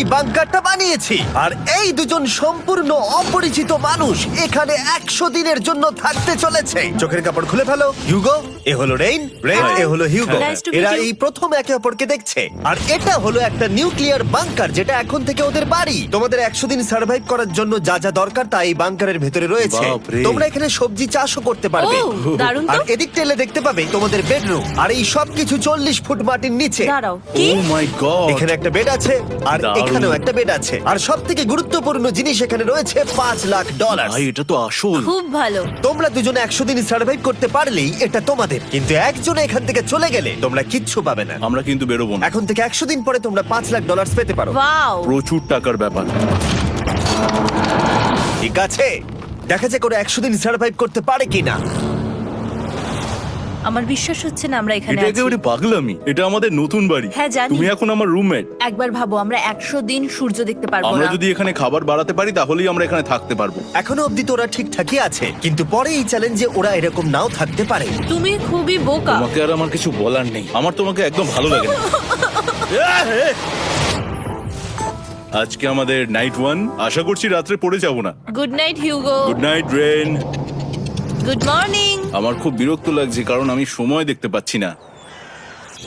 এই বাংকারটা বানিয়েছি, আর এই দুজন সম্পূর্ণ অপরিচিত মানুষ এখানে 100 দিনের জন্য থাকতে চলেছে। চোখের কাপড় খুলে ফেলো। হিউগো, এ হলো রেইন, এ হলো হিউগো। Nice to meet এরা you. এই প্রথম একে অপরকে দেখছে, আর এটা হলো একটা নিউক্লিয়ার বাংকার যেটা এখন থেকে ওদের বাড়ি। তোমাদের 100 দিন সার্ভাইভ করার জন্য যা যা দরকার তা এই বাংকারের ভেতরে রয়েছে। বাপরে। তোমরা এখানে সবজি চাষও করতে পারবে। ও, দারুণ তো। আর এদিক টেলে দেখতে পাবে তোমাদের বেডরুম, আর এই সব কিছু 40 ফুট মাটির নিচে। দাঁড়াও, কি? ও মাই গড, এখানে একটা বেড আছে, আর দারুণ। এখানেও একটা বেড আছে, আর সব থেকে গুরুত্বপূর্ণ জিনিস এখানে রয়েছে $5,00,000। ভাই এটা তো আসল। খুব ভালো। তোমরা দুজনে 100 দিন সার্ভাইভ করতে পারলেই এটা তোমাদের, কিন্তু একজন এখান থেকে চলে গেলে তোমরা কিচ্ছু পাবে না। আমরা কিন্তু বেরোবো না, এখন থেকে 100 দিন পরে তোমরা $5,00,000 পেতে পারো। ওয়াও। প্রচুর টাকার ব্যাপার। ঠিক আছে, দেখা যাক ওরা 100 দিন সার্ভাইভ করতে পারে কিনা। আমার বিশ্বাস হচ্ছে না আমরা এখানে এটা আছি। একেবারে পাগলামি। এটা আমাদের নতুন বাড়ি। হ্যাঁ, জানি। তুমি এখন আমার রুমমেট। একবার ভাবো, আমরা 100 দিন সূর্য দেখতে পারবো আমরা না। যদি এখানে খাবার বাড়াতে পারি তাহলেই আমরা এখানে থাকতে পারবো। এখনো অব্দি তো ওরা ঠিকঠাকই আছে, কিন্তু পরে এই চ্যালেঞ্জে ওরা এরকম নাও থাকতে পারে। তুমি খুবই বোকা। তোমাকে আর আমার কিছু বলার নেই, আমার তোমাকে একদম ভালো লাগে না। আজকে আমাদের নাইট 1, আশা করছি রাত্রে পড়ে যাব না। Good night Hugo. Good night Ren. Good morning. আমার খুব বিরক্ত লাগছে কারণ আমি সময় দেখতে পাচ্ছি না।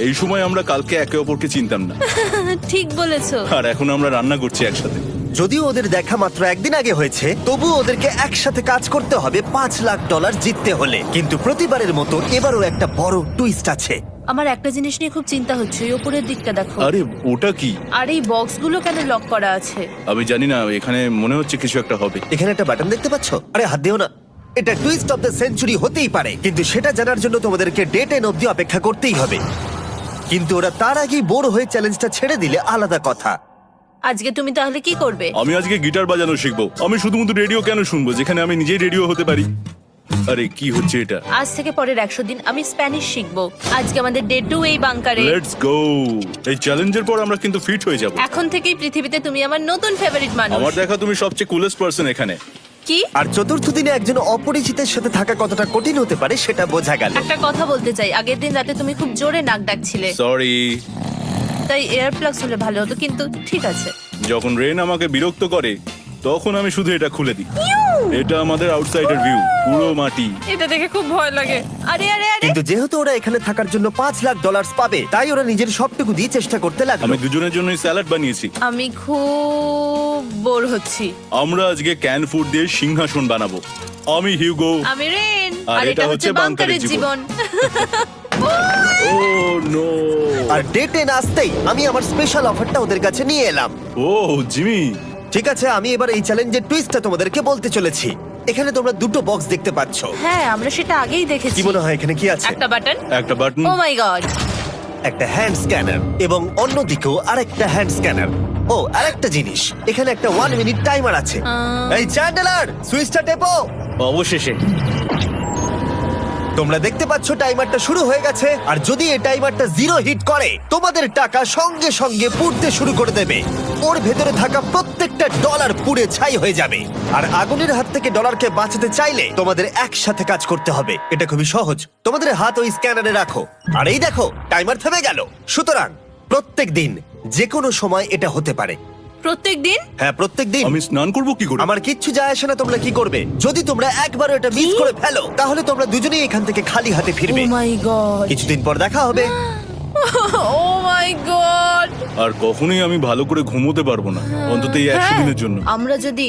এই সময় আমরা কালকে একে অপরকে চিনতাম না, ঠিক বলেছো। আর এখন আমরা রান্না করছি একসাথে। যদিও ওদের দেখা মাত্র একদিন আগে হয়েছে, তবু ওদেরকে একসাথে কাজ করতে হবে $5,00,000 জিততে হলে। কিন্তু প্রতিবারের মতো এবারও একটা বড় টুইস্ট আছে। আমার একটা জিনিস নিয়ে খুব চিন্তা হচ্ছে, ওই উপরের দিকটা দেখো। আরে ওটা কি? আর এই বক্সগুলো কেন লক করা আছে? আমি জানি না, এখানে মনে হচ্ছে কিছু একটা হবে। এখানে একটা বাটন দেখতে পাচ্ছ? আরে হাত দিও না। এটা টুইস্ট অফ দ্য সেঞ্চুরি হতেই পারে, কিন্তু সেটা জানার জন্য তোমাদেরকে ডে 10 অব্দি অপেক্ষা করতেই হবে। কিন্তু ওরা তার আগেই বোর হয়ে চ্যালেঞ্জটা ছেড়ে দিলে আলাদা কথা। আজকে তুমি তাহলে কি করবে? আমি আজকে গিটার বাজানো শিখবো। আমি শুধুমাত্র রেডিও কেন শুনবো যেখানে আমি নিজেই রেডিও হতে পারি? আরে কি হচ্ছে এটা? আজ থেকে পরের 100 দিন আমি স্প্যানিশ শিখবো। আজকে আমাদের ডে 2 এই বাংকারে। Let's go. এই চ্যালেঞ্জের পর আমরা কিন্তু ফিট হয়ে যাব। এখন থেকেই পৃথিবীতে তুমি আমার নতুন ফেভারিট মানুষ। আমার দেখা তুমি সবচেয়ে কুলেস্ট পারসন এখানে। কি? আর চতুর্থ দিনে একজন অপরিচিতের সাথে থাকা কতটা কঠিন হতে পারে সেটা বোঝা গেল। একটা কথা বলতে চাই, আগের দিন রাতে তুমি খুব জোরে নাক ডাকছিলে, সরি। তাই এয়ার প্লাগস হলে ভালো হতো, কিন্তু ঠিক আছে। যখন রেন আমাকে বিরক্ত করে তখন আমি শুধু এটা খুলে দিই। এটা আমাদের আউটসাইডার ভিউ, পুরো মাটি। এটা দেখে খুব ভয় লাগে। আরে আরে আরে, কিন্তু যেহেতু ওরা এখানে থাকার জন্য $5,00,000 পাবে, তাই ওরা নিজের সবটুকু দিয়ে চেষ্টা করতে লাগলো। আমি দুজনের জন্যই স্যালাড বানিয়েছি। আমি খুব বোর হচ্ছি। আমরা আজকে ক্যান ফুড দিয়ে সিংহাসন বানাবো। আমি হিউগো। আমি রেন, আর আর এটা এটা হচ্ছে হচ্ছে বাংকারের বাংকারের জীবন। ও নো। আর ডে 10 আসতেই আমি আমার স্পেশাল অফারটা ওদের কাছে নিয়ে এলাম। ও জিমি। ঠিক আছে, আমি এবার এই চ্যালেঞ্জের টুইস্টটা তোমাদেরকে বলতে চলেছি। এখানে তোমরা দুটো বক্স দেখতে পাচ্ছ। হ্যাঁ, আমরা সেটা আগেই দেখেছি। কি মনে হয় এখানে কি আছে? একটা বাটন। একটা বাটন। O my god. একটা হ্যান্ড স্ক্যানার, এবং অন্যদিকেও আরেকটা হ্যান্ড স্ক্যানার। ও, আরেকটা জিনিস, এখানে একটা 1 মিনিট টাইমার আছে। এই চ্যান্ডেলার, সুইচটা টেপো। অবশেষে। তোমরা দেখতে পাচ্ছ টাইমারটা শুরু হয়ে গেছে, আর যদি এই টাইমারটা 0 হিট করে তোমাদের টাকা সঙ্গে সঙ্গে পুড়তে শুরু করে দেবে। ওর ভেতরে থাকা প্রত্যেকটা ডলার পুড়ে ছাই হয়ে যাবে। আর আগুনের হাত থেকে ডলারকে বাঁচাতে চাইলে তোমাদের একসাথে কাজ করতে হবে। এটা খুবই সহজ। তোমাদের হাত ওই স্ক্যানারে রাখো, আর এই দেখো টাইমার থেমে গেল। সুতরাং প্রত্যেক দিন যে কোনো সময় এটা হতে পারে। প্রত্যেক দিন? হ্যাঁ, প্রত্যেক দিন। আমি স্নান করব কি করে? আমার কিচ্ছু যায় আসে না তোমরা কি করবে। যদি তোমরা একবারও এটা মিস করে ফেলো, তাহলে তোমরা দুজনেই এখান থেকে খালি হাতে ও ফিরবে। মাই গড। কিছুদিন পর দেখা হবে। ও মাই গড। আর কখনোই আমি ভালো করে ঘুমোতে পারবো না, অন্তত এই 100 দিনের জন্য। আমরা যদি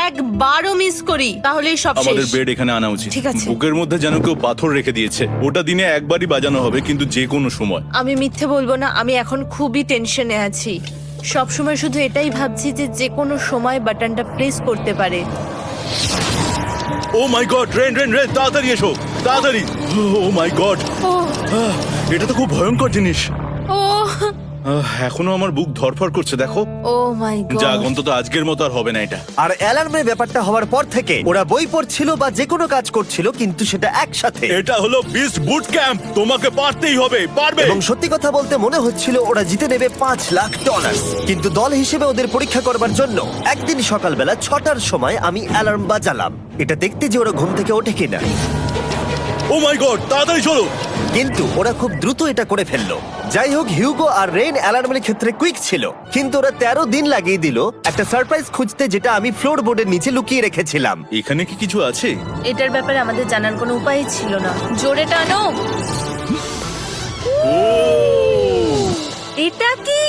একবারও মিস করি তাহলেই সব আমাদের শেষ। বেড এখানে আনা উচিত। ঠিক আছে। বুকের মধ্যে যেন কেউ পাথর রেখে দিয়েছে। ওটা দিনে একবারই বাজানো হবে, কিন্তু যে কোনো সময়। আমি মিথ্যে বলবো না, আমি এখন খুবই টেনশনে আছি। সব সময় শুধু এটাই ভাবছি যে যে কোনো সময় বাটনটা প্রেস করতে পারে। ও my god, rain rain rain, তাড়াতাড়ি এসো, তাড়াতাড়ি। ও মাই গড, ও এটা তো খুব ভয়ঙ্কর জিনিস। ও এখনো আমার বুক ধরফর করছে, দেখো। ও মাই গড। যাক, অন্তত আজকের মতো আর হবে না এটা। আর অ্যালার্মের ব্যাপারটা হওয়ার পর থেকে ওরা বই পড়ছিল বা যে কোনো কাজ করছিল, কিন্তু সেটা একসাথে। এটা হলো বিস্ট বুট ক্যাম্প, তোমাকে পারতেই হবে, পারবে। এবং সত্যি কথা বলতে মনে হচ্ছিল ওরা জিতে নেবে $5,00,000। কিন্তু দল হিসেবে ওদের পরীক্ষা করবার জন্য একদিন সকালবেলা 6টার সময় আমি অ্যালার্ম বাজালাম, এটা দেখতে যে ওরা ঘুম থেকে ওঠে কিনা। ও মাই গড, তাড়াতাড়ি চলো। কিন্তু ওরা খুব দ্রুত এটা করে ফেললো। যাই হোক, হিউগো আর রেইন অ্যালার্মের ক্ষেত্রে কুইক ছিল, কিন্তু ওরা 13 দিন লাগিয়ে দিল একটা সারপ্রাইজ খুঁজতে, যেটা আমি ফ্লোর বোর্ডের নিচে লুকিয়ে রেখেছিলাম। এখানে কি কিছু আছে? এটার ব্যাপারে আমাদের জানার কোনো উপায় ছিল না। জোরে টানো। ও এটা কি?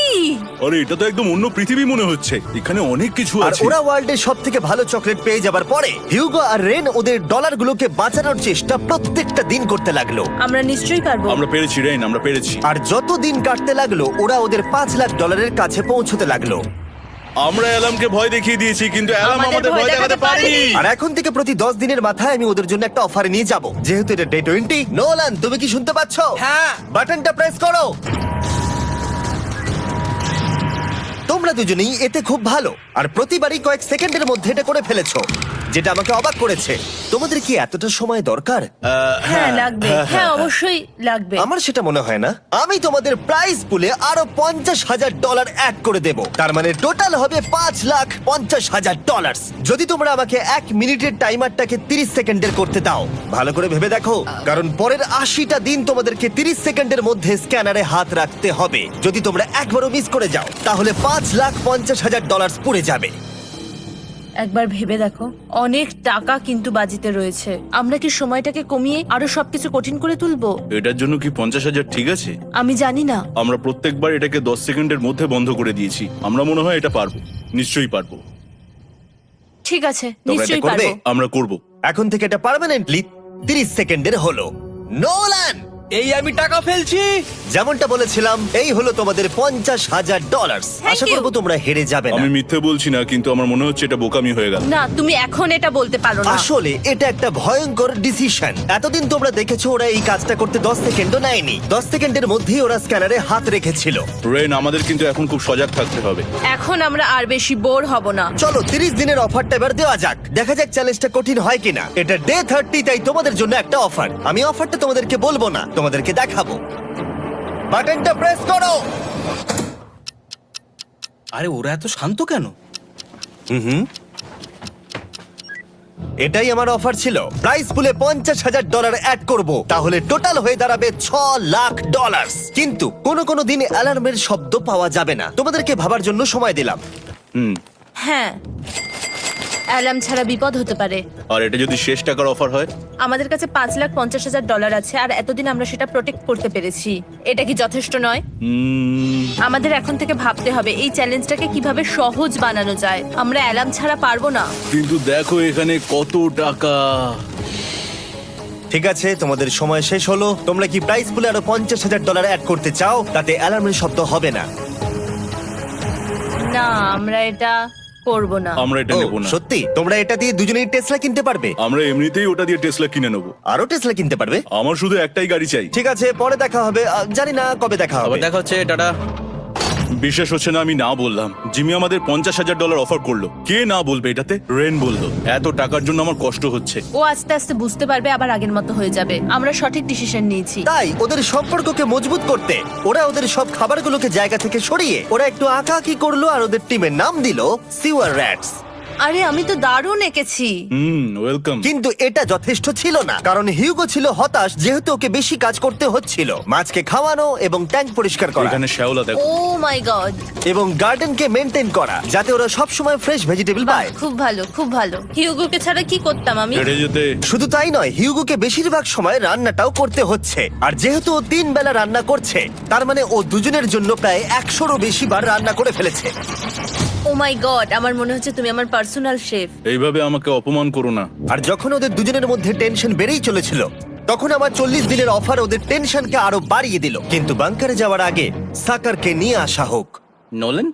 আরে, এটা তো একদম অন্য পৃথিবী মনে হচ্ছে। এখানে অনেক কিছু আর আছে। ওরা ওয়ার্ল্ডের সব থেকে ভালো চকলেট পেয়ে যাবার পরে হিউগো আর রেন ওদের ডলারগুলোকে বাঁচানোর চেষ্টা প্রত্যেকটা দিন করতে লাগলো। আমরা নিশ্চয়ই পারবো। আমরা পেরেছি রেইন, আমরা পেরেছি। আর যত দিন কাটতে লাগলো, ওরা ওদের $5,00,000 কাছে পৌঁছতে লাগলো। আমরা অ্যালামকে ভয় দেখিয়ে দিয়েছি, কিন্তু অ্যালাম আমাদের ভয় দেখাতে পারেনি। আর এখন থেকে প্রতি 10 দিনের মাথায় আমি ওদের জন্য একটা অফার নিয়ে যাব, যেহেতু এটা ডে 20। নোলান, তুমি কি শুনতে পাচ্ছ? হ্যাঁ। বাটনটা প্রেস করো। তোমরা দুজনেই এতে খুব ভালো, আর প্রতিবারই কয়েক সেকেন্ডের মধ্যে এটা করে ফেলেছো, যেটা আমাকে অবাক করেছে। তোমাদের কি এতটা সময় দরকার? হ্যাঁ লাগবে, হ্যাঁ অবশ্যই লাগবে। আমার সেটা মনে হয় না। আমি তোমাদের প্রাইস পুলে আরো $50,000 অ্যাড করে দেব, তার মানে টোটাল হবে $5,50,000। যদি তোমরা আমাকে 1 মিনিটের টাইমারটাকে 30 সেকেন্ডের করতে দাও। ভালো করে ভেবে দেখো, কারণ পরের 80টা দিন তোমাদেরকে 30 সেকেন্ডের মধ্যে স্ক্যানারে হাত রাখতে হবে। যদি তোমরা একবারও মিস করে যাও, তাহলে $5,50,000 পুড়ে যাবে। একবার ভেবে দেখো, অনেক টাকা কিন্তু বাজিতে রয়েছে। আমরা কি সময়টাকে কমিয়ে আরো সবকিছু কঠিন করে তুলবো? এটার জন্য কি 50,000 ঠিক আছে? আমি জানি না। আমরা প্রত্যেকবার এটাকে 10 সেকেন্ডের মধ্যে বন্ধ করে দিয়েছি। আমরা মনে হয় এটা পারবো, নিশ্চয়ই পারবো। ঠিক আছে, তোমরা এটা নিশ্চয়ই করবে? পারবো। আমরা করব। এখন থেকে এটা পার্মানেন্টলি 30 সেকেন্ডের হলো। নোলান, এই আমি টাকা ফেলছি। যেমনটা বলেছিলাম, এই হলো তোমাদের $50,000। Thank Asha you. করবো তোমরা হেরে যাবে না। আমি মিথ্যে বলছি না, কিন্তু আমার মনে হচ্ছে এটা বোকামি হয়ে গেল। না, তুমি এখন এটা বলতে পারো না। আসলে এটা একটা ভয়ঙ্কর ডিসিশন। এতদিন তোমরা দেখেছো ওরা এই কাজটা করতে 10 সেকেন্ডও নেয়নি। 10 সেকেন্ডের মধ্যেই ওরা স্ক্যানারে হাত রেখেছিল। রেন, আমাদের কিন্তু এখন খুব সজাগ থাকতে হবে। এখন আমরা আর বেশি বোর হব না। চলো 30 দিনের অফারটা এবার দেওয়া যাক, দেখা যাক চ্যালেঞ্জটা কঠিন হয় কিনা। এটা ডে 30, তাই তোমাদের জন্য একটা অফার। আমি অফারটা তোমাদেরকে বলবো না, তোমাদেরকে দেখাবো। বাটনটা প্রেস করো। আরে ওরা এত শান্ত কেন? এটাই আমার অফার ছিল। প্রাইস পুলে $50,000 অ্যাড করব, তাহলে টোটাল হয়ে দাঁড়াবে $6,00,000। কিন্তু কোনো দিন অ্যালার্মের শব্দ পাওয়া যাবে না। তোমাদেরকে ভাবার জন্য সময় দিলাম। হ্যাঁ, অ্যালার্ম ছাড়া বিপদ হতে পারে। আর এটা যদি শেষ টাকার অফার হয়? আমাদের কাছে $5,50,000 আছে, আর এতদিন আমরা সেটা প্রোটেক্ট করতে পেরেছি। এটা কি যথেষ্ট নয়? আমাদের এখন থেকে ভাবতে হবে এই চ্যালেঞ্জটাকে কিভাবে সহজ বানানো যায়। আমরা অ্যালার্ম ছাড়া পারবো না। কিন্তু দেখো এখানে কত টাকা। ঠিক আছে, তোমাদের সময় শেষ হলো। তোমরা কি প্রাইস পুলে আরো $50,000 অ্যাড করতে চাও? তাতে অ্যালার্মের শব্দ হবে না। না, আমরা এটা করব না। আমরা এটা ও, নেব না। সত্যি? তোমরা এটা দিয়ে দুজনেই টেসলা কিনতে পারবে? আমরা এমনিতেই ওটা দিয়ে টেসলা কিনে নেব। আরো টেসলা কিনতে পারবে? আমার শুধু একটাই গাড়ি চাই। ঠিক আছে, পরে দেখা হবে। জানি না কবে দেখা আবার হবে। দেখা হচ্ছে, টাটা। বিশ্বাস হচ্ছে না আমি না বললাম। জিমি আমাদের $50,000 অফার করলো। কে না বলবে এটাতে? রেন বললো। এত টাকার জন্য আমার কষ্ট হচ্ছে। ও আস্তে আস্তে বুঝতে পারবে, আবার আগের মতো হয়ে যাবে। আমরা সঠিক ডিসিশন নিয়েছি। তাই ওদের সম্পর্ককে মজবুত করতে ওরা ওদের সব খাবারগুলোকে জায়গা থেকে সরিয়ে ওরা একটু আঁকাআঁকি করলো, আর ওদের টিমের নাম দিল সিওয়ার র্যাটস। আরে আমি তো দারুণ এঁকেছি। ওয়েলকাম। কিন্তু এটা যথেষ্ট ছিল না, কারণ হিউগো ছিল হতাশ, যেহেতু ওকে বেশি কাজ করতে হচ্ছিল। মাছকে খাওয়ানো এবং ট্যাঙ্ক পরিষ্কার করা এখানে শ্যাওলা দেখো। ও মাই গড, এবং গার্ডেনকে মেনটেন করা, যাতে ওরা সব সময় ফ্রেশ ভেজিটেবল পায়। খুব ভালো, খুব ভালো। হিউগোকে ছাড়া কি করতাম আমি? হেঁটে যেতে। শুধু তাই নয়, হিউগোকে বেশিরভাগ সময় রান্নাটাও করতে হচ্ছে। আর যেহেতু ও 3 বেলা রান্না করছে, তার মানে ও দুজনের জন্য প্রায় 100রও বেশি বার রান্না করে ফেলেছে। ও মাই গড, আমার মনে হচ্ছে তুমি আমার পার্সোনাল শেফ। এইভাবে আমাকে অপমান করো না। আর যখন ওদের দুজনের মধ্যে টেনশন বেড়েই চলেছিল, তখন আমার 40 দিনের অফার ওদের টেনশনকে আরো বাড়িয়ে দিল। কিন্তু বাংকারে যাওয়ার আগে সাকারকে নিয়ে আসা হোক। নোলেন?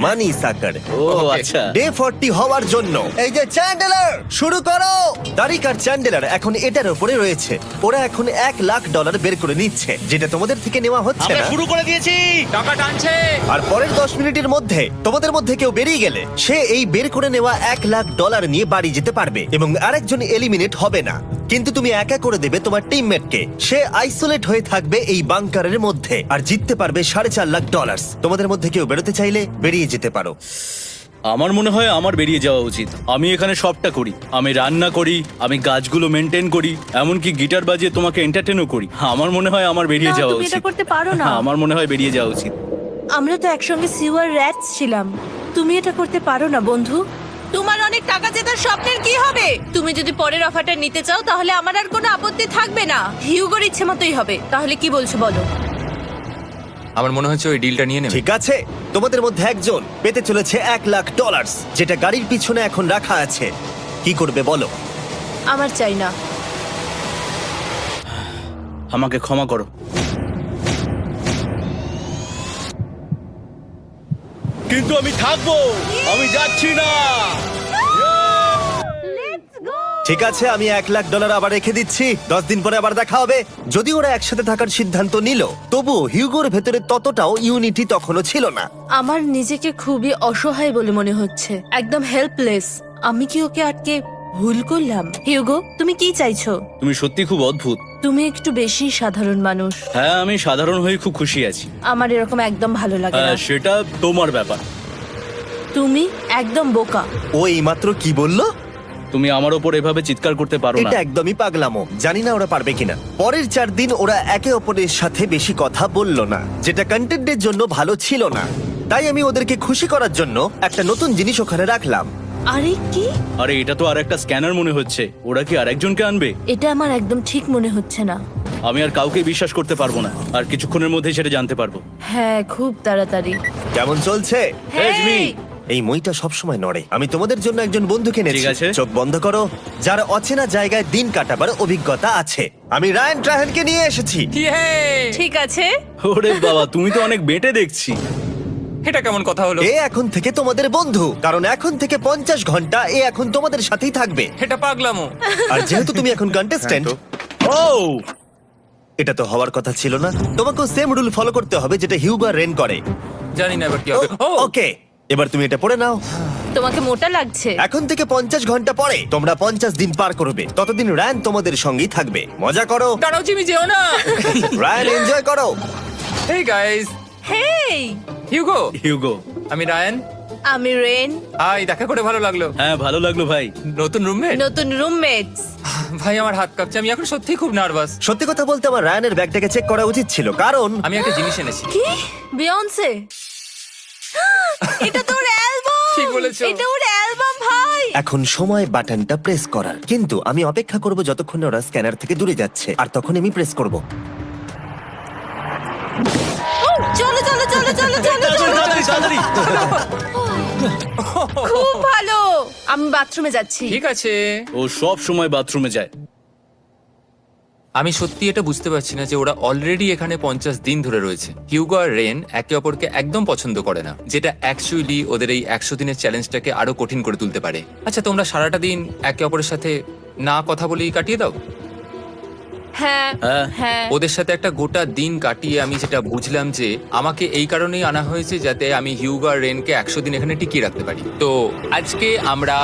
মানি সাকার। ও আচ্ছা। ডে 40 হওয়ার জন্য এই যে চ্যান্ডেলার শুরু করো। তারিক আর চ্যান্ডেলার এখন এটার উপরে রয়েছে। ওরা এখন $1,00,000 বের করে নিচ্ছে, যেটা তোমাদের থেকে নেওয়া হচ্ছে আমরা না। শুরু করে দিয়েছি, টাকা টানছে। আর পরের 10 মিনিটের মধ্যে তোমাদের মধ্যে কেউ বেরিয়ে গেলে সে এই বের করে নেওয়া $1,00,000 নিয়ে বাড়ি যেতে পারবে, এবং আরেকজন এলিমিনেট হবে না। কিন্তু তুমি একা করে দেবে তোমার টিমমেটকে। সে আইসোলেট হয়ে থাকবে এই বাংকারের মধ্যে, আর জিততে পারবে $4.5 লাখ। তোমাদের মধ্যে কেউ বেরোতে চাইলে বেরিয়ে যেতে পারো। আমার মনে হয় আমার বেরিয়ে যাওয়া উচিত। আমি এখানে সবটা করি, আমি রান্না করি, আমি গাছগুলো মেনটেন করি, এমনকি গিটার বাজিয়ে তোমাকে এন্টারটেনও করি। আমার মনে হয় আমার বেরিয়ে না, যাওয়া তুমি এটা উচিত। করতে পারো না। আমার মনে হয় বেরিয়ে যাওয়া উচিত। আমরা তো একসঙ্গে সিওয়ার র্যাটস ছিলাম। তুমি এটা করতে পারো না বন্ধু। তোমার অনেক টাকা জেতার স্বপ্নের কি হবে? তুমি যদি পরের অফারটা নিতে চাও তাহলে আমার আর কোনো আপত্তি থাকবে না। হিউগোর ইচ্ছে মতোই হবে। তাহলে কি বলছো বলো? আমার মনে হচ্ছে ওই ডিলটা নিয়ে নেবে। ঠিক আছে, তোমাদের মধ্যে একজন পেতে চলেছে $1,00,000, যেটা গাড়ির পিছনে এখন রাখা আছে। কি করবে বলো? আমার চাই না। আমাকে ক্ষমা করো। কিন্তু আমি থাকবো, আমি যাচ্ছি না। ঠিক আছে, আমি $1,00,000 আবার রেখে দিচ্ছি। 10 দিন পরে আবার দেখা হবে। যদি ওরা একসাথে থাকার সিদ্ধান্ত নিল, তবুও হিউগোর ভেতরে ততটাও ইউনিটি তখনও ছিল না। আমার নিজেকে খুবই অসহায় বলে মনে হচ্ছে, একদম হেল্পলেস। আমি কি ওকে আটকে ভুল করলাম? হিউগো, তুমি কি চাইছো? তুমি সত্যি খুব অদ্ভুত। তুমি একটু বেশি সাধারণ মানুষ। হ্যাঁ, আমি সাধারণ হয়ে খুব খুশি আছি। আমার এরকম একদম ভালো লাগে না। সেটা তোমার ব্যাপার। তুমি একদম বোকা। ও এইমাত্র কি বললো? তুমি আমার ওপর এভাবে চিৎকার করতে পারো না। এটা একদমই পাগলামো। জানি না ওরা পারবে কিনা। পরের 4 দিন ওরা একে অপরের সাথে বেশি কথা বলল না, যেটা কন্টেন্টের জন্য ভালো ছিল না। তাই আমি ওদেরকে খুশি করার জন্য একটা নতুন জিনিস ওখানে রাখলাম। আরে কি? আরে এটা তো আর একটা স্ক্যানার মনে হচ্ছে। ওরা কি আরেকজনকে আনবে? এটা আমার একদম ঠিক মনে হচ্ছে না। আমি আর কাউকে বিশ্বাস করতে পারবো না। আর কিছুক্ষণের মধ্যেই সেটা জানতে পারবো। হ্যাঁ, খুব তাড়াতাড়ি। কেমন চলছে? Hey, Jimmy! এই মইটা সবসময় নড়ে। আমি তোমাদের জন্য একজন বন্ধুকে এনেছি। ঠিক আছে। চোখ বন্ধ করো। যার অচেনা জায়গায় দিন কাটাবার অভিজ্ঞতা আছে। আমি রায়ান ট্রাহেনকে নিয়ে এসেছি। ইয়ে! ঠিক আছে। ওরে বাবা, তুমি তো অনেক বেটে দেখছি। এটা কেমন কথা হলো? এ এখন থেকে তোমাদের বন্ধু, কারণ এখন থেকে 50 ঘন্টা এ এখন তোমাদের সাথেই থাকবে। এটা পাগলামো। আর যেহেতু তুমি এখন কন্টেস্ট্যান্ট, ও এটা তো হওয়ার কথা ছিল না। তোমাকেও সেম রুল ফলো করতে হবে যেটা হিউগো আর রেন করে। জানি না এবার কি হবে। ও ওকে, এবার তুমি এটা পড়ে নাও। তোমাকে মোটা লাগছে। এখন থেকে 50 ঘন্টা পরে তোমরা 50 দিন পার করবে। ততদিন রায়ান তোমাদের সঙ্গেই থাকবে। মজা করো। দাঁড়াও জিমি, যেও না। রায়ান, এনজয় করো। হেই গাইস, হেই, হিউগো। হিউগো। আমি রায়ান। আমি রেন। হাই, দেখা করে ভালো লাগলো। হ্যাঁ, ভালো লাগলো ভাই। নতুন রুমমেট। নতুন রুমমেটস। ভাই আমার হাত কাঁপছে, আমি এখন সত্যিই খুব নার্ভাস। সত্যি কথা বলতে আমার রায়ানের ব্যাগটাকে চেক করা উচিত ছিল, কারণ আমি একটা জিনিস এনেছি। কি? বিয়ন্সে? এটা তো ওর অ্যালবাম। ঠিক বলেছো। এটা ওর অ্যালবাম ভাই। এখন সময় বাটনটা প্রেস করার। কিন্তু আমি অপেক্ষা করব যতক্ষণ না ওরা স্ক্যানার থেকে দূরে যাচ্ছে, আর তখন আমি প্রেস করব। ও, চলো চলো চলো চলো চলো চলো। তাড়াতাড়ি। খুব ভালো। আমি বাথরুমে যাচ্ছি। ঠিক আছে। ও সব সময় বাথরুমে যায়। আমি সত্যি এটা বুঝতে পারছি না যে ওরা অলরেডি এখানে 50 দিন ধরে রয়েছে। হিউগো আর রেন একে অপরকে একদম পছন্দ করে না, যেটা অ্যাকচুয়ালি ওদের এই 100 দিনের চ্যালেঞ্জটাকে আরো কঠিন করে তুলতে পারে। আচ্ছা, তোমরা সারাটা দিন একে অপরের সাথে না কথা বলেই কাটিয়ে দাও? হ্যাঁ হ্যাঁ। হ্যাঁ। ওদের সাথে একটা গোটা দিন কাটিয়ে আমি যেটা বুঝলাম যে আমাকে এই কারণেই আনা হয়েছে যাতে আমি হিউগো আর রেনকে 100 দিন এখানে টিকিয়ে রাখতে পারি। তো আজকে আমরা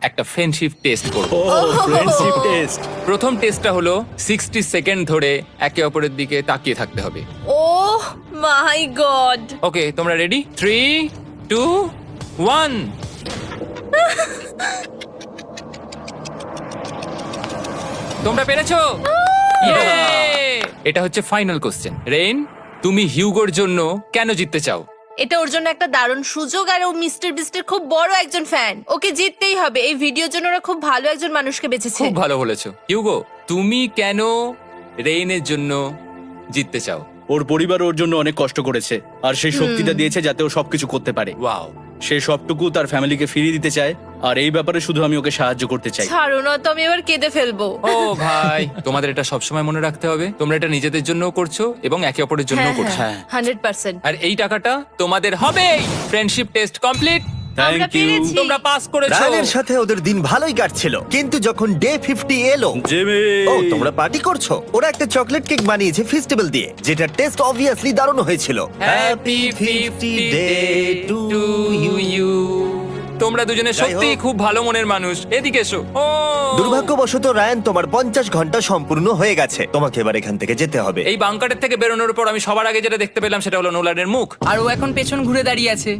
একটা ফ্রেন্ডশিপ টেস্ট করব। ও ফ্রেন্ডশিপ টেস্ট। প্রথম টেস্টটা হলো 60 সেকেন্ড ধরে একে অপরের দিকে তাকিয়ে থাকতে হবে। ওহ মাই গড। ওকে, তোমরা রেডি? 3, 2, 1। তোমরা পেরেছো? Yay! এটা হচ্ছে ফাইনাল কোশ্চেন। রেইন, তুমি হিউগোর জন্য কেন জিততে চাও? এটা ওর জন্য একটা দারুণ সুযোগ, আর ও মিস্টার বিস্টের খুব বড় একজন ফ্যান। ওকে জিততেই হবে। এই ভিডিওর জন্য ওরা খুব ভালো একজন মানুষকে বেঁচেছে। খুব ভালো বলেছো। হিউগো, তুমি কেন রেইনের জন্য জিততে চাও? ওর পরিবার ওর জন্য অনেক কষ্ট করেছে, আর সেই শক্তিটা দিয়েছে যাতে ও সবকিছু করতে পারে। ওয়াও। সে সবটুকু তার ফ্যামিলিকে ফিরিয়ে দিতে চায়, আর এই ব্যাপারে শুধু আমি ওকে সাহায্য করতে চাই। ছাড়ো না তো, আমি এবার কেঁদে ফেলবো। ও ভাই, তোমাদের এটা সবসময় মনে রাখতে হবে। তোমরা এটা নিজেদের জন্যও করছো এবং একে অপরের জন্যও করছো। হ্যাঁ। 100%। আর এই টাকাটা তোমাদের হবেই। Friendship test complete. আমরা থ্যাংক ইউ পেরেছি। তোমরা পাস করেছো। রায়ানের সাথে ওদের দিন ভালোই কাটছিল, কিন্তু যখন ডে 50 এলো, জিমি। ও তোমরা পার্টি করছো। ওরা একটা চকলেট কেক বানিয়েছে ফেস্টিভ্যাল দিয়ে, যেটা টেস্ট অবভিয়াসলি দারুণ হয়েছিল। Happy 50 day to you. তোমরা দুজনে যাই সত্যি হোক। খুব ভালো মনের মানুষ, এদিকে এসো। ও দুর্ভাগ্যবশত রায়ান, তোমার 50 ঘন্টা সম্পূর্ণ হয়ে গেছে। তোমাকে এবার এখান থেকে যেতে হবে। এই বাংকারের থেকে বেরোনোর পর আমি সবার আগে যেটা দেখতে পেলাম সেটা হলো নোলানের মুখ। আর ও এখন পেছন ঘুরে দাঁড়িয়ে আছে।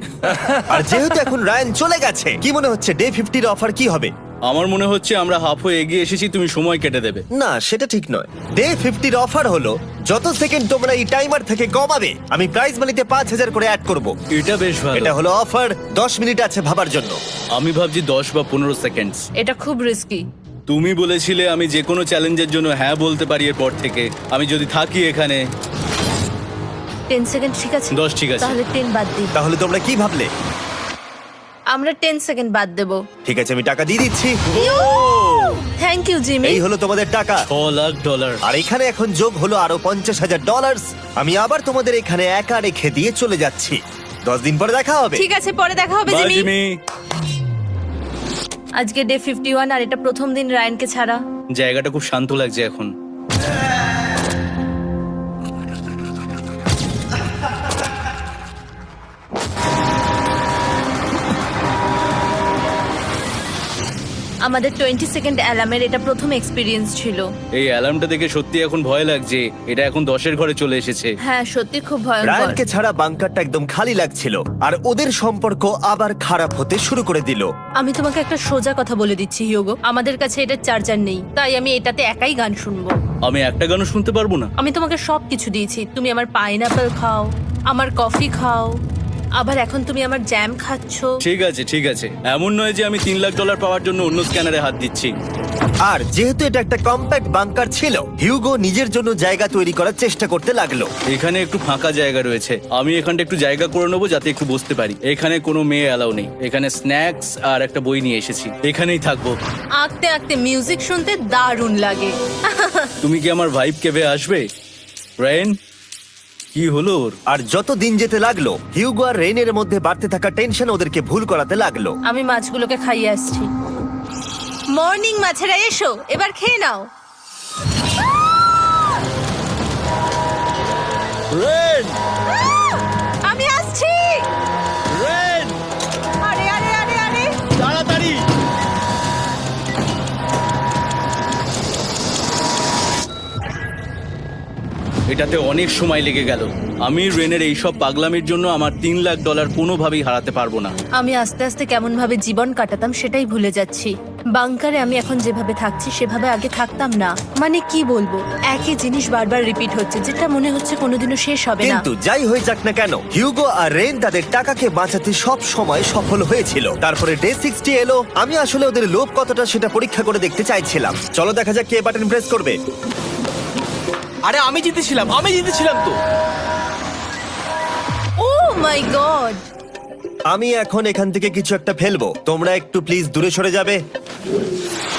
আর যেহেতু এখন রায়ান চলে গেছে, কি মনে হচ্ছে ডে 50 এর অফার কি হবে? আমার মনে হচ্ছে আমরা হাফ হয়ে এগিয়ে এসেছি, তুমি সময় কেটে দেবে। না, সেটা ঠিক নয়। ডে 50 এর অফার হলো যত সেকেন্ড তোমরা এই টাইমার থেকে কমাবে, আমি প্রাইজ মানিতে 5000 করে অ্যাড করব। এটা বেশ ভালো। এটা হলো অফার। 10 মিনিট আছে ভাবার জন্য। আমি ভাবছি 10 বা 15 সেকেন্ডস। এটা খুব রিস্কি। তুমি বলেছিলে আমি যে কোনো চ্যালেঞ্জের জন্য হ্যাঁ বলতে পারি এরপর থেকে। আমি যদি থাকি এখানে 10 সেকেন্ড ঠিক আছে? 10 ঠিক আছে। তাহলে 10 বাদ দিই। তাহলে তোমরা কি ভাবলে? আমরা 10 সেকেন্ড বাদ দেব। ঠিক আছে, আমি টাকা দিয়ে দিচ্ছি। Thank you Jimmy. এই হলো তোমাদের টাকা। $6,00,000। আর এখানে এখন যোগ হলো আরো $50,000। আমি আবার তোমাদের এখানে একা রেখে দিয়ে চলে যাচ্ছি। 10 দিন পরে দেখা হবে। ঠিক আছে, পরে দেখা হবে বাই জিমি। জিমি। আজকে ডে 51 আর এটা প্রথম দিন রায়ানকে ছাড়া। জায়গাটা খুব শান্ত লাগছে এখন। আমাদের 20 সেকেন্ড অ্যালার্মের এটা প্রথম এক্সপিরিয়েন্স ছিল। এই অ্যালার্মটা দেখে সত্যি এখন ভয় লাগছে। এটা এখন 10-এর ঘরে চলে এসেছে। হ্যাঁ, সত্যি খুব ভয়ঙ্কর। রায়ানকে ছাড়া বাংকারটা একদম খালি লাগছিল, আর ওদের সম্পর্ক আবার খারাপ হতে শুরু করে দিল। আমি তোমাকে একটা সোজা কথা বলে দিচ্ছি হিয়োগো, আমাদের কাছে এটা চার্জার নেই, তাই আমি এটাতে একাই গান শুনবো। আমি একটা গানও শুনতে পারবো না। আমি তোমাকে সবকিছু দিয়েছি, তুমি আমার পাইনাপেল খাও, আমার কফি খাও, আবার এখন তুমি আমার জ্যাম খাচ্ছো। ঠিক আছে ঠিক আছে, এমন নয় যে আমি $3,00,000 পাওয়ার জন্য অন্য স্ক্যানারে হাত দিচ্ছি। আর যেহেতু এটা একটা কম্প্যাক্ট বাংকার ছিল, হিউগো নিজের জন্য জায়গা তৈরি করার চেষ্টা করতে লাগলো। এখানে একটু ফাঁকা জায়গা রয়েছে, আমি এখানটা একটু জায়গা করে নেবো যাতে একটু বসতে পারি। এখানে কোনো মেয়ে অ্যালাউ নেই। এখানে স্ন্যাক্স আর একটা বই নিয়ে এসেছি, এখানেই থাকবো। আঁকতে আঁকতে মিউজিক শুনতে দারুণ লাগে। তুমি কি আমার ভাইব কেভে আসবে? রেন, কি হলো ওর? আর যত দিন যেতে লাগলো, হিউগো আর রেইনের মধ্যে বাড়তে থাকা টেনশন ওদেরকে ভুল করাতে লাগলো। আমি মাছগুলোকে খাইয়ে আসছি। মর্নিং মাছেরা, এসো এবার খেয়ে নাও। রেন, আমি আসছি। রেন, আরে আরে আরে আরে, তাড়াতাড়ি। এটাতে অনেক সময় লেগে গেল। আমি রেনের এইসব পাগলামির জন্য আমার $3,00,000 কোনোভাবেই হারাতে পারবো না। আমি আস্তে আস্তে কেমন ভাবে জীবন কাটাতাম সেটাই ভুলে যাচ্ছি। বাংকারে আমি এখন যেভাবে থাকছি সেভাবে আগে থাকতাম না। মানে কি বলবো, একই জিনিস বারবার রিপিট হচ্ছে, যেটা মনে হচ্ছে কোনোদিনও শেষ হবে না। কিন্তু যাই হয়ে যাক না কেন, হিউগো আর রেন তাদের টাকাকে বাঁচাতে সব সময় সফল হয়েছিল। তারপরে ডে 60 এলো। আমি আসলে ওদের লোভ কতটা সেটা পরীক্ষা করে দেখতে চাইছিলাম। চলো দেখা যাক কে বাটন প্রেস করবে। আরে আমি জিতেছিলাম তো। ও মাই গড! আমি এখন এখান থেকে কিছু একটা ফেলবো, তোমরা একটু প্লিজ দূরে সরে যাবে।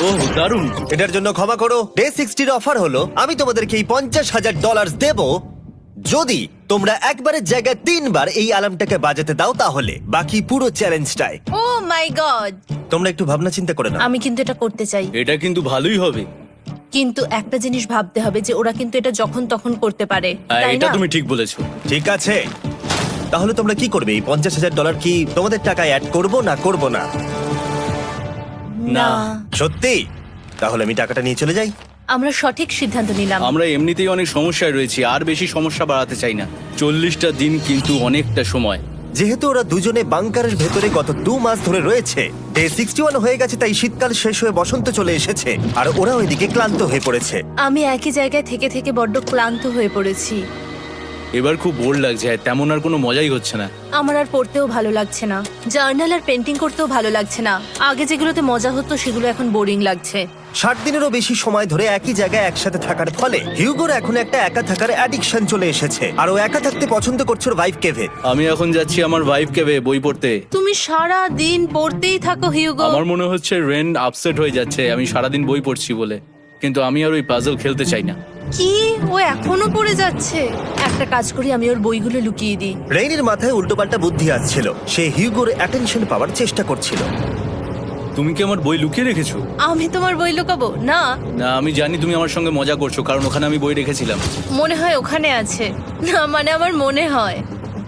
ওহ দারুণ। এটার জন্য ক্ষমা করো। ডে 60 এর অফার হলো আমি তোমাদেরকে এই $50,000 দেব যদি তোমরা একবারের জায়গায় 3 বার এই অ্যালার্মটাকে বাজাতে দাও, তাহলে বাকি পুরো চ্যালেঞ্জটাই। ও মাই গড! তোমরা একটু ভাবনা চিন্তা করে নাও। আমি কিন্তু এটা করতে চাই, এটা কিন্তু ভালোই হবে। কিন্তু একটা জিনিস ভাবতে হবে যে ওরা কিন্তু এটা যখন তখন করতে পারে, হ্যাঁ, তাই এটা না? তুমি ঠিক বলেছো। ঠিক আছে, তাহলে তোমরা কি করবে? এই $50,000 কি তোমাদের টাকায় অ্যাড করবো না করবো না? না, সত্যি? তাহলে আমি টাকাটা নিয়ে চলে যাই। আমরা সঠিক সিদ্ধান্ত নিলাম। আমরা এমনিতেই অনেক সমস্যায় রয়েছি, আর বেশি সমস্যা বাড়াতে চাই না। 40টা দিন কিন্তু অনেকটা সময়। যেহেতু ওরা দুজনে বাংকারের ভেতরে গত 2 মাস ধরে রয়েছে, ডে 61 হয়ে গেছে, তাই শীতকাল শেষ হয়ে বসন্ত চলে এসেছে, আর ওরা ওইদিকে ক্লান্ত হয়ে পড়েছে। আমি একই জায়গায় থেকে থেকে বড্ড ক্লান্ত হয়ে পড়েছি। এবার খুব বোর লাগছে, তেমন আর কোনো মজাই হচ্ছে না। আমার আর পড়তেও ভালো লাগছে না, জার্নাল আর পেন্টিং করতেও ভালো লাগছে না। আগে যেগুলোতে মজা হতো সেগুলো এখন বোরিং লাগছে। 60 দিনেরও বেশি সময় ধরে একই জায়গায় একসাথে থাকার ফলে হিউগোর এখন একটা একা থাকার অ্যাডিকশন চলে এসেছে, আর ও একা থাকতে পছন্দ করছে ওর ভাইফ কেভে। আমি এখন যাচ্ছি আমার ওয়াইফ কেভে বই পড়তে। তুমি সারা দিন পড়তেই থাকো হিউগো। আমার মনে হচ্ছে রেন আপসেট হয়ে যাচ্ছে আমি সারাদিন বই পড়ছি বলে, কিন্তু আমি আর ওই পাজল খেলতে চাই না। কি, ও এখনো পড়ে যাচ্ছে? একটা কাজ করি, আমি ওর বইগুলো লুকিয়ে দিই। রেইনের মাথায় উল্টোপাল্টা বুদ্ধি আসছিল, সে হিউগোর অ্যাটেনশন পাওয়ার চেষ্টা করছিল। তুমি কি আমার বই লুকিয়ে রেখেছো? আমি তোমার বই লুকাবো না? না, আমি জানি তুমি আমার সঙ্গে মজা করছো, কারণ ওখানে আমি বই রেখেছিলাম। মনে হয় ওখানে আছে। না মানে আমার মনে হয়।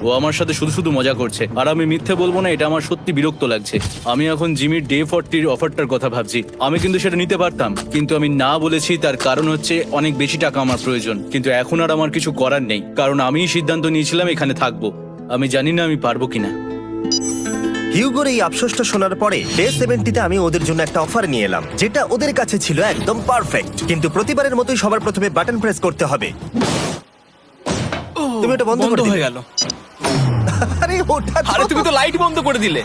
ও আমার সাথে শুধু শুধু মজা করছে, আর আমি মিথ্যে বলবো না, এটা আমার সত্যি বিরক্ত লাগছে। আমি এখন জিমির ডে 40 অফারটার কথা ভাবছি। আমি কিন্তু সেটা নিতে পারতাম, কিন্তু আমি না বলেছি। তার কারণ হচ্ছে অনেক বেশি টাকা আমার প্রয়োজন, কিন্তু এখন আর আমার কিছু করার নেই, কারণ আমিই সিদ্ধান্ত নিয়েছিলাম এখানে থাকবো। আমি জানি না আমি পারবো কিনা। হিউগোর এই আফসোসটা শোনার পরে ডে 70-তে আমি ওদের জন্য একটা অফার নিয়ে এলাম, যেটা ওদের কাছে ছিল একদম পারফেক্ট। কিন্তু প্রতিবারের মতোই সবার প্রথমে বাটন প্রেস করতে হবে। তুমি এটা বন্ধ করে হয়ে দিলে। গেল। আরে ওটা তো- আরে তুমি তো লাইট বন্ধ করে দিলে।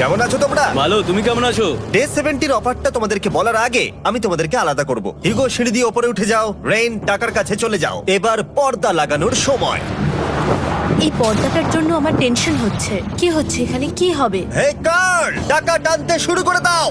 কেমন আছো তোমরা? ভালো, তুমি কেমন আছো? ডে 70-র অফারটা তোমাদেরকে বলার আগে আমি তোমাদেরকে আলাদা করব। হিউগো, সিঁড়ি দিয়ে ওপরে উঠে যাও। রেইন, টাকার কাছে চলে যাও। এবার পর্দা লাগানোর সময়। এই পর্দাটার জন্য আমার টেনশন হচ্ছে। কি হচ্ছে এখানে, কি হবে? হে কার্ল, টাকা টানতে শুরু করে দাও।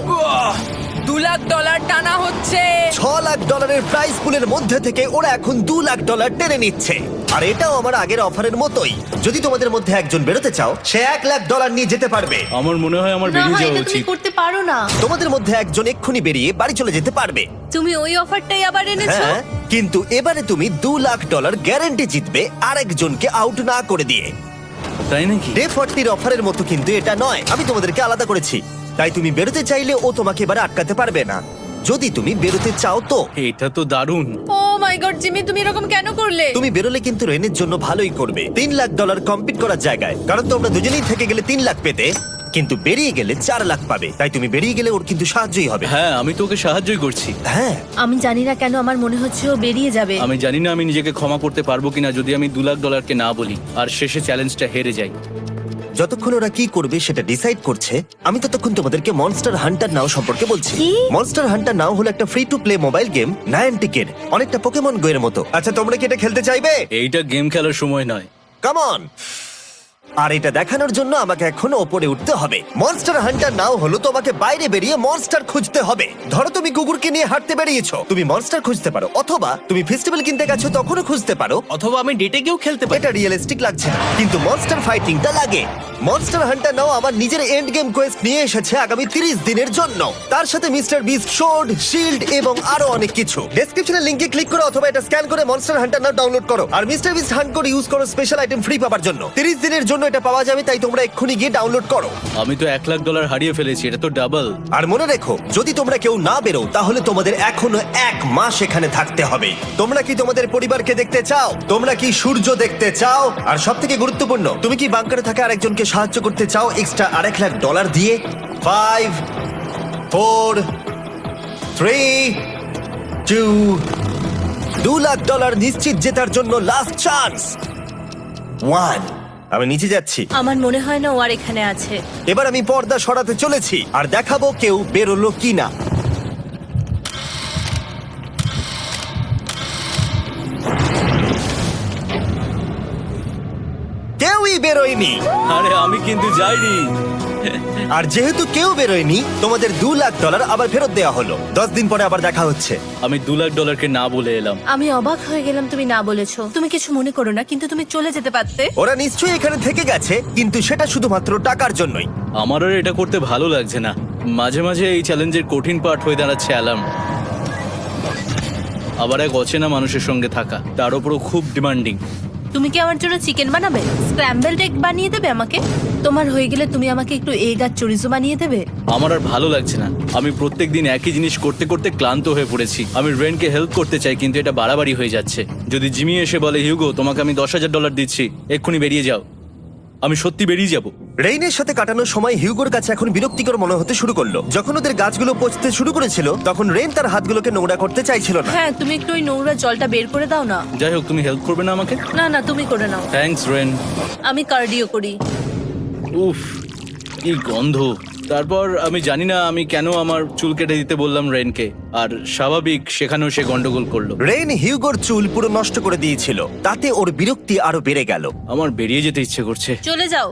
$2,00,000 টানা হচ্ছে। $6,00,000 প্রাইস পুলের মধ্যে থেকে ওরা এখন $2,00,000 টেনে নিচ্ছে। আর এটাও আমার আগের অফারের মতোই। যদি তোমাদের মধ্যে একজন বেরোতে চাও, সে $1,00,000 নিয়ে যেতে পারবে। আমার মনে হয় আমার না, বেরিয়ে যাওয়া এটা তুমি উচিত। করতে পারো না। তোমাদের মধ্যে একজন এক্ষুনি বেরিয়ে বাড়ি চলে যেতে পারবে। তুমি ওই অফারটাই আবার এনেছো। হ্যাঁ, কিন্তু এবারে তুমি $2,00,000 গ্যারান্টি জিতবে আরেকজনকে আউট না করে দিয়ে। তাই নাকি? ডে 40-র অফারের মতো কিন্তু এটা নয়। আমি তোমাদেরকে আলাদা করেছি, তাই তুমি বেরোতে চাইলে ও তোমাকে এবারে আটকাতে পারবে না। যদি তুমি বেরোতে চাও তো। এটা তো দারুণ। ও মাই গড জিমি, তুমি এরকম কেন করলে? তুমি বেরোলে কিন্তু রেনের জন্য ভালোই করবে। $3,00,000 কম্পিট করার জায়গায়, কারণ তোমরা দুজনেই থেকে গেলে 3 লাখ পেতে, কিন্তু বেরিয়ে গেলে 4 লাখ পাবে। তাই তুমি বেরিয়ে গেলে ওর কিন্তু সাহায্যই হবে। হ্যাঁ, আমি তোকে সাহায্যই করছি। হ্যাঁ, আমি জানি না কেন আমার মনে হচ্ছে ও বেরিয়ে যাবে। আমি জানি না আমি নিজেকে ক্ষমা করতে পারবো কিনা যদি আমি $2,00,000 না বলি আর শেষে চ্যালেঞ্জটা হেরে যাই। যতক্ষণ ওরা কি করবে সেটা ডিসাইড করছে, আমি ততক্ষণ তোমাদেরকে মনস্টার হান্টার নাও সম্পর্কে বলছি। কি? মনস্টার হান্টার নাও হলো একটা free to play mobile game, নায়ান্টিকের, অনেকটা পোকেমন গো এর মতো। আচ্ছা, তোমরা কি এটা খেলতে চাইবে? এইটা গেম খেলার সময় নয়। Come on. আর এটা দেখানোর জন্য আমাকে এখন ওপরে উঠতে হবে। মনস্টার হান্টার নাও হলো তোমাকে বাইরে বেরিয়ে মনস্টার খুঁজতে হবে। ধরো তুমি কুকুরকে নিয়ে হাঁটতে বেরিয়েছো, তুমি মনস্টার খুঁজতে পারো, অথবা তুমি ফেস্টিভ্যাল কিনতে গেছো তখনও খুঁজতে পারো। অথবা আমি ডেটে গিয়েও খেলতে পারি। এটা রিয়েলিস্টিক লাগছে না, কিন্তু মনস্টার ফাইটিংটা লাগে। মনস্টার হান্টার নাও আমার নিজের এন্ড গেম কোয়েস্ট নিয়ে এসেছে আগামী 30 দিনের জন্য। তার সাথে মিস্টার বিস্ট সোর্ড, শিল্ড এবং আরো অনেক কিছু। ডেসক্রিপশনের লিংকে ক্লিক করো অথবা এটা স্ক্যান করে মনস্টার হান্টার নাও ডাউনলোড করো। আর মিস্টার বিস্ট হান্ট করে ইউজ করো স্পেশাল আইটেম ফ্রি পাওয়ার জন্য। 30 দিনের জন্য এটা পাওয়া যাবে, তাই তোমরা এক্ষুনি গিয়ে ডাউনলোড করো। আমি তো $1,00,000 হারিয়ে ফেলেছি, এটা তো ডাবল। আর মনে রেখো, যদি তোমরা কেউ না বেরো তাহলে তোমাদের এখনো 1 মাস এখানে থাকতে হবে। তোমরা কি তোমাদের পরিবারকে দেখতে চাও? তোমরা কি সূর্য দেখতে চাও? আর সব থেকে গুরুত্বপূর্ণ, তুমি কি বাংকারে থাকা আরেকজনকে সাহায্য করতে চাও এক্সট্রা $1,00,000 দিয়ে? 5 4 3 2 $2,00,000 নিশ্চিত জেতার জন্য লাস্ট চান্স। 1। আমি নিচে যাচ্ছি। আমার মনে হয় না ও আর এখানে আছে। এবার আমি পর্দা সরাতে চলেছি আর দেখাবো কেউ বেরোলো কিনা। কেউই বেরোয়নি। আরে আমি কিন্তু যাইনি। আর যেহেতু কেউ বেরোয়নি, তোমাদের $2,00,000 আবার ফেরত দেওয়া হলো। 10 দিন পরে আবার দেখা হচ্ছে। আমি $2,00,000 না বলে এলাম। আমি অবাক হয়ে গেলাম তুমি না বলেছো। তুমি কিছু মনে করো না, কিন্তু তুমি চলে যেতে পারতে। ওরা নিশ্চয়ই এখানে থেকে গেছে, কিন্তু সেটা শুধুমাত্র টাকার জন্যই। আমার আর এটা করতে ভালো লাগছে না। মাঝে মাঝে এই চ্যালেঞ্জের কঠিন পার্ট হয়ে দাঁড়াচ্ছে অ্যালার্ম। আবার এক অচেনা মানুষের সঙ্গে থাকা, তার উপরও খুব ডিমান্ডিং। তুমি কি আমার জন্য চিকেন বানাবে? স্ক্র্যাম্বলড এগ বানিয়ে দেবে আমাকে? তোমার হয়ে গেলে তুমি আমাকে একটু এগ আর চরিজো বানিয়ে দেবে? আমার আর ভালো লাগছে না। আমি প্রত্যেকদিন একই জিনিস করতে করতে ক্লান্ত হয়ে পড়েছি। আমি রেনকে হেল্প করতে চাই, কিন্তু এটা বাড়াবাড়ি হয়ে যাচ্ছে। যদি জিমি এসে বলে, হিউগো তোমাকে আমি $10,000 দিচ্ছি, এক্ষুনি বেরিয়ে যাও, আমি সত্যি বেরিয়ে যাব। রেইনের সাথে কাটানোর সময় হিউগোর কাছে এখন বিরক্তিকর মনে হতে শুরু করলো। যখন ওদের গাছগুলো পচতে শুরু করেছিল, তখন রেইন তার হাতগুলোকে নোংরা করতে চাইছিল না। হ্যাঁ, তুমি একটু ওই নোংরা জলটা বের করে দাও না। যাই হোক, তুমি হেল্প করবে না আমাকে? না না, তুমি করে নাও। Thanks Ren. আমি কার্ডিও করি। উফ, কি গন্ধ। তারপর আমি জানি না আমি কেন আমার চুল কেটে দিতে বললাম রেনকে, আর স্বাভাবিক সেখানেও সে গন্ডগোল করলো। রেইন হিউগোর চুল পুরো নষ্ট করে দিয়েছিল, তাতে ওর বিরক্তি আরো বেড়ে গেল। আমার বেরিয়ে যেতে ইচ্ছে করছে। চলে যাও।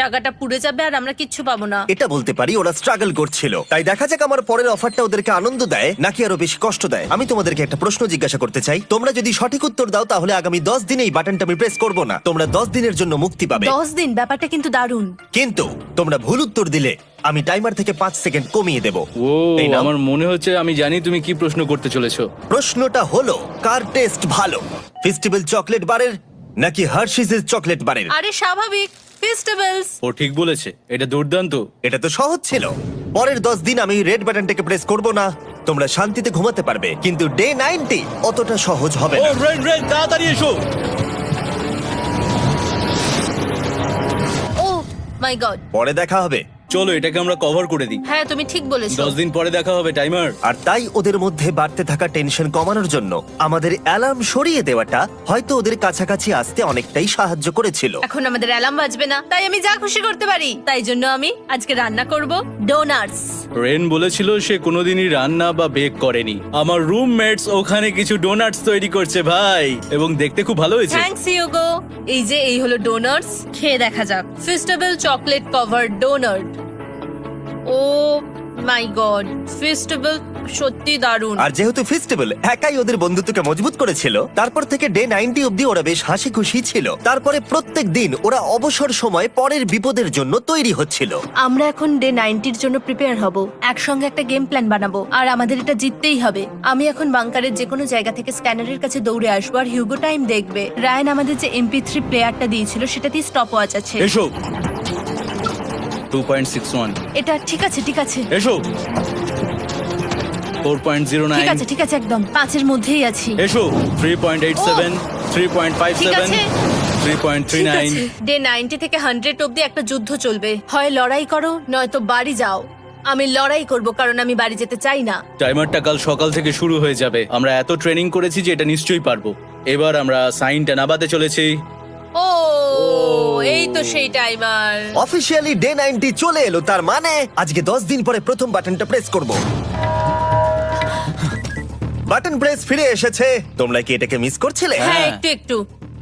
টাকাটা পুড়ে যাবে আর আমরা কিচ্ছু পাবো না। এটা বলতে পারি ওরা স্ট্রাগল করছিল। তাই দেখা যাক আমার পরের অফারটা ওদেরকে আনন্দ দেয় নাকি আরো বেশি কষ্ট দেয়। আমি তোমাদেরকে একটা প্রশ্ন জিজ্ঞাসা করতে চাই, তোমরা যদি সঠিক উত্তর দাও তাহলে আগামী 10 দিনে এই বাটনটা আমি প্রেস করব না, তোমরা 10 দিনের জন্য মুক্তি পাবে। 10 দিন, ব্যাপারটা কিন্তু দারুণ। কিন্তু তোমরা ভুল উত্তর দিলে আমি টাইমার থেকে 5 সেকেন্ড কমিয়ে দেব। ও এই নাও। আমার মনে হচ্ছে আমি জানি তুমি কি প্রশ্ন করতে চলেছো। প্রশ্নটা হলো, কার টেস্ট ভালো, ফেস্টিভ্যাল চকলেট বারের নাকি হার্শিসের চকলেট বারের? আরে স্বাভাবিক, ফেস্টিভ্যালস। ও ঠিক বলেছে, এটা দুর্দান্ত। এটা তো সহজ ছিল। পরের 10 দিন আমি রেড বাটনটাকে প্রেস করব না, তোমরা শান্তিতে ঘুমাতে পারবে। কিন্তু ডে 90 অতটা সহজ হবে ও না। রেন রেন তাড়াতাড়ি এসো। ও মাই গড। পরে দেখা হবে। চলো এটাকে আমরা কভার করে দিই। হ্যাঁ তুমি ঠিক বলেছো। 10 দিন পরে দেখা হবে টাইমার। আর তাই ওদের মধ্যে বাড়তে থাকা টেনশন কমানোর জন্য আমাদের অ্যালার্ম সরিয়ে দেওয়াটা হয়তো ওদের কাছাকাছি আসতে অনেকটাই সাহায্য করেছিল। এখন আমাদের অ্যালার্ম বাজবে না, তাই আমি যা খুশি করতে পারি। তাই জন্য আমি আজকে রান্না করব ডোনাটস। রেন বলেছিল সে কোনোদিনই রান্না বা বেক করেনি। আমার রুমমেটস ওখানে কিছু ডোনাটস তৈরি করছে ভাই, এবং দেখতে খুব ভালো হয়েছে। থ্যাঙ্কস ইয়োগো। এই হলো ডোনাটস, খেয়ে দেখা যাক। Festival chocolate cover donut. Oh my god, festival সত্যি দারুণ। আর যেহেতু ফেস্টিভ্যাল একাই ওদের বন্ধুত্বকে মজবুত করেছিল, তারপর থেকে ডে 90 অব্দি ওরা বেশ হাসি খুশি ছিল। তারপরে প্রত্যেক দিন ওরা অবসর সময় পরের বিপদের জন্য তৈরি হচ্ছিল। আমরা এখন ডে 90-র জন্য প্রিপেয়ার হব। একসঙ্গে একটা গেম প্ল্যান বানাবো, আর আমাদের এটা জিততেই হবে। আমি এখন বাংকারের যে কোনো জায়গা থেকে স্ক্যানারের কাছে দৌড়ে আসবো, আর হিউগো টাইম দেখবে। রায়ান আমাদের যে MP3 প্লেয়ারটা দিয়েছিল সেটাতেই স্টপ ওয়াচ আছে। এসো 2.61। এটা ঠিক আছে, ঠিক আছে, এসো ঠিক 4.09। আছে, ঠিক আছে, একদম 5-এর মধ্যেই আছি। এসো 3.87, ঠিক 3.57, আছে। 3.39। ডে 90 থেকে 100 অব্দি একটা যুদ্ধ চলবে। হয় লড়াই করো নয়তো বাড়ি যাও। আমি লড়াই করব, কারণ আমি বাড়ি যেতে চাই না। টাইমারটা কাল সকাল থেকে শুরু হয়ে যাবে। আমরা এত ট্রেনিং করেছি যে এটা নিশ্চয়ই পারবো। এবার আমরা সাইনটা নাবাতে চলেছি। ও এই তো সেই টাইমার। অফিসিয়ালি ডে 90 চলে এলো, তার মানে আজকে 10 দিন পরে প্রথম বাটনটা প্রেস করব। বাটন প্রেস ফিরে এসেছে। তোমরা কি এটাকে মিস করছিলে? হ্যাঁ, একটু একটু।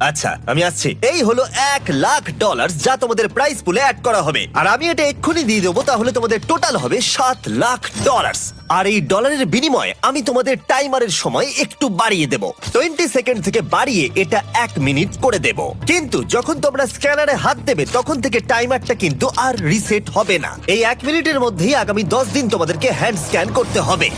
আচ্ছা আমি আসছি। এই হলো $1,00,000 যা তোমাদের প্রাইস পুলে অ্যাড করা হবে, আর আমি এটা এক্ষুনি দিয়ে দেবো। তাহলে তোমাদের টোটাল হবে $7,00,000। আর এই ডলারের বিনিময়ে আমি তোমাদের টাইমারের সময় একটু বাড়িয়ে দেব। 20 সেকেন্ড থেকে বাড়িয়ে এটা 1 মিনিট করে দেব। কিন্তু যখন তোমরা স্ক্যানারে হাত দেবে তখন থেকে টাইমারটা কিন্তু আর রিসেট হবে না। এই 1 মিনিটের মধ্যেই আগামী 10 দিন তোমাদেরকে হ্যান্ড স্ক্যান করতে হবে।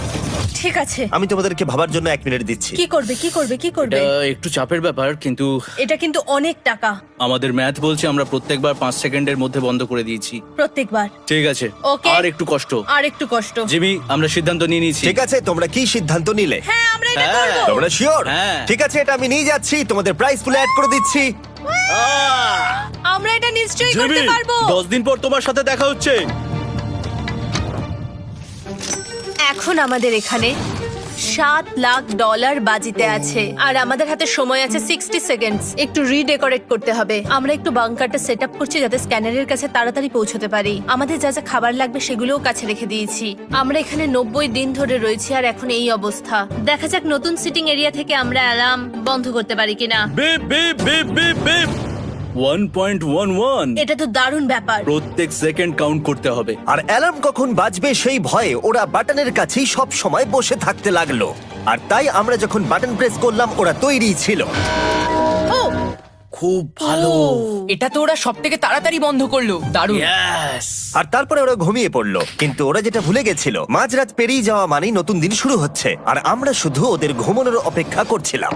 ঠিক আছে। আমি তোমাদেরকে ভাবার জন্য 1 মিনিট দিচ্ছি। কি করবে, কি করবে, কি করবে? এটা একটু চাপের ব্যাপার, কিন্তু এটা কিন্তু অনেক টাকা। আমাদের ম্যাথ বলছে আমরা প্রত্যেকবার 5 সেকেন্ডের মধ্যে বন্ধ করে দিয়েছি। প্রত্যেকবার। ঠিক আছে, Okay. আর একটু কষ্ট। আর একটু কষ্ট। জিমি, আমরা সিদ্ধান্ত নিয়ে নিয়েছি। ঠিক আছে, তোমরা কি সিদ্ধান্ত নিলে? হ্যাঁ, আমরা এটা হ্যাঁ। করব। তোমরা শিওর? হ্যাঁ। ঠিক আছে, এটা আমি নিয়ে যাচ্ছি, তোমাদের প্রাইস পুলে অ্যাড করে দিচ্ছি। আমরা এটা নিশ্চয়ই জিমি, করতে পারবো। 10 দিন পর তোমার সাথে দেখা হচ্ছে। এখন আমাদের এখানে $7,00,000 বাজিতে আছে, আর আমাদের হাতে সময় আছে 60 সেকেন্ডস। একটু রিডেকোরেট করতে হবে। আমরা একটু বাংকারটা সেট আপ করছি যাতে স্ক্যানারের কাছে তাড়াতাড়ি পৌঁছতে পারি। আমাদের যা যা খাবার লাগবে সেগুলোও কাছে রেখে দিয়েছি। আমরা এখানে 90 দিন ধরে রয়েছি, আর এখন এই অবস্থা। দেখা যাক নতুন সিটিং এরিয়া থেকে আমরা অ্যালার্ম বন্ধ করতে পারি কিনা। Beep beep beep beep beep 1.11। এটা তো দারুণ ব্যাপার। প্রত্যেক সেকেন্ড কাউন্ট করতে হবে। আর অ্যালার্ম কখন বাজবে সেই ভয়ে ওরা বাটনের কাছেই সব সময় বসে থাকতে লাগলো। আর তাই আমরা যখন বাটন প্রেস করলাম ওরা তৈরি ছিল। ও খুব ভালো। এটা তো ওরা সব থেকে তাড়াতাড়ি বন্ধ করলো। দারুণ। ইয়েস। আর তারপরে ওরা ঘুমিয়ে পড়লো। কিন্তু ওরা যেটা ভুলে গেছিল, মাঝরাত পেরিয়ে যাওয়া মানেই নতুন দিন শুরু হচ্ছে, আর আমরা শুধু ওদের ঘুমানোর অপেক্ষা করছিলাম।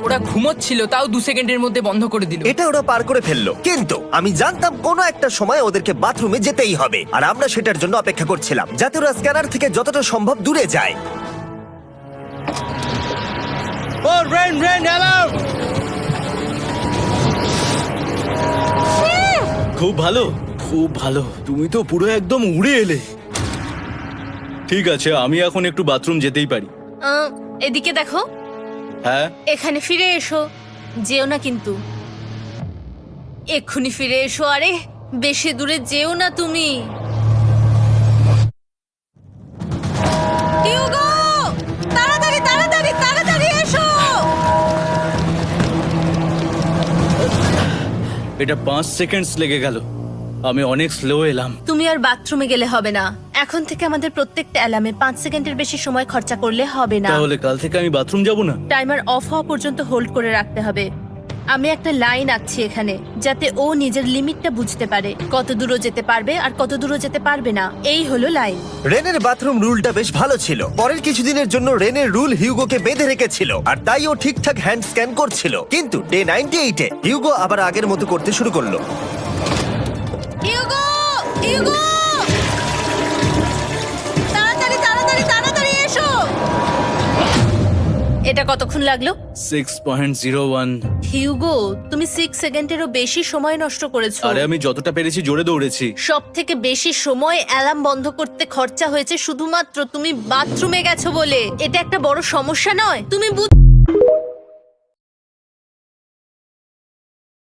ওরা ঘুমোচ্ছিল, তাও 2 সেকেন্ডের মধ্যে বন্ধ করে দিল। এটা ওরা পার করে ফেললো, কিন্তু আমি জানতাম কোনো একটা সময় ওদেরকে বাথরুমে যেতেই হবে, আর আমরা সেটার জন্য অপেক্ষা করছিলাম যাতে ওরা স্ক্যানার থেকে যতটা সম্ভব দূরে যায়। ও রেন রেন অ্যালার্ম। খুব ভালো, খুব ভালো। তুমি তো পুরো একদম উড়ে এলে। ঠিক আছে, আমি এখন একটু বাথরুম যেতেই পারি। এদিকে দেখো। হ্যাঁ, এখানে ফিরে এসো। যেও না কিন্তু, এক্ষুনি ফিরে এসো। আরে বেশি দূরে যেও না তুমি। হিউগো, তাড়াতাড়ি তাড়াতাড়ি তাড়াতাড়ি এসো। এটা 5 সেকেন্ডস লেগে গেল। আমি অনেক স্লো এলাম। তুমি আর বাথরুমে গেলে হবে না। এখন থেকে আমাদের প্রত্যেকটা অ্যালার্মে 5 সেকেন্ডের বেশি সময় খরচা করলে হবে না। তাহলে কাল থেকে আমি বাথরুম যাব না? টাইমার অফ হওয়া পর্যন্ত হোল্ড করে রাখতে হবে। আমি একটা লাইন আঁকছি এখানে, যাতে ও নিজের লিমিটটা বুঝতে পারে, কত দূর যেতে পারবে আর কত দূর যেতে পারবে না। এই হলো লাইন। রেনের বাথরুম রুলটা বেশ ভালো ছিল। পরের কিছুদিনের জন্য রেনের রুল হিউগোকে বেঁধে রেখেছিল, আর তাই ও ঠিকঠাক হ্যান্ড স্ক্যান করছিল। কিন্তু ডে 98-এ হিউগো আবার আগের মতো করতে শুরু করলো। ইউগো, ইউগো, তাড়াতাড়ি তাড়াতাড়ি তাড়াতাড়ি এসো। এটা কতক্ষণ লাগলো? 6.01। হিউগো, তুমি 6 সেকেন্ডেরও বেশি সময় নষ্ট করেছো। আরে আমি যতটা পেরেছি জোরে দৌড়েছি। সব থেকে বেশি সময় অ্যালার্ম বন্ধ করতে খরচা হয়েছে শুধুমাত্র তুমি বাথরুমে গেছো বলে। এটা একটা বড় সমস্যা নয়? তুমি